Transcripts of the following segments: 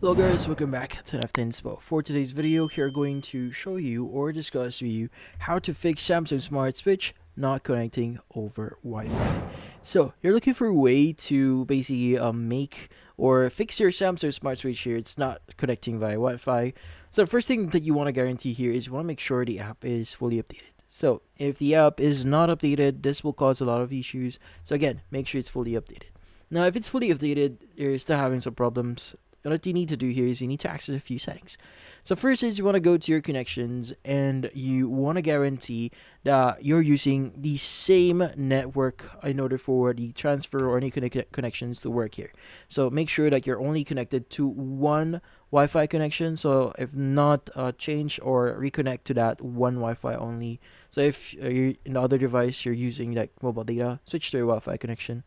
Hello guys, welcome back to NFT Inspo. For today's video, we're going to show you or discuss with you how to fix Samsung Smart Switch not connecting over Wi-Fi. So you're looking for a way to basically make or fix your Samsung Smart Switch here. It's not connecting via Wi-Fi. So the first thing that you want to guarantee here is you want to make sure the app is fully updated. So if the app is not updated, this will cause a lot of issues. So again, make sure it's fully updated. Now, if it's fully updated, you're still having some problems. What you need to do here is you need to access a few settings. So first is you want to go to your connections and you want to guarantee that you're using the same network in order for the transfer or any connections to work here. So make sure that you're only connected to one Wi-Fi connection. So if not, change or reconnect to that one Wi-Fi only. So if you're in the other device you're using like mobile data, switch to your Wi-Fi connection.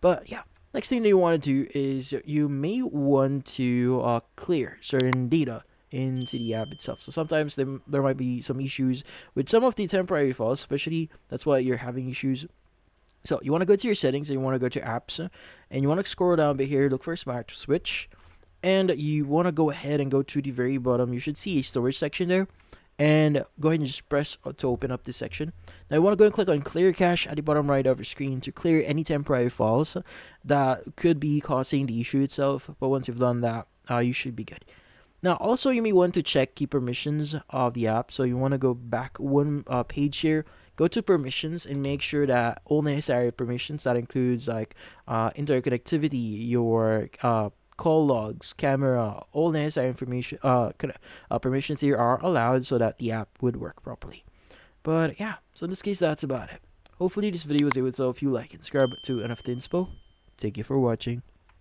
But yeah. Next thing that you want to do is you may want to clear certain data into the app itself. So sometimes there might be some issues with some of the temporary files, especially that's why you're having issues. So you want to go to your settings and you want to go to apps and you want to scroll down a bit here, look for Smart Switch, and you want to go ahead and go to the very bottom. You should see a storage section there. And go ahead and just press to open up this section. Now you want to go and click on clear cache at the bottom right of your screen to clear any temporary files that could be causing the issue itself. But once you've done that, you should be good. Now also you may want to check key permissions of the app. So you want to go back one page here, go to permissions and make sure that all necessary permissions, that includes like interconnectivity, your call logs, camera, all necessary information, permissions here are allowed so that the app would work properly. But yeah, so in this case, that's about it. Hopefully this video was able to help you. Like and subscribe to NFT Inspo. Thank you for watching.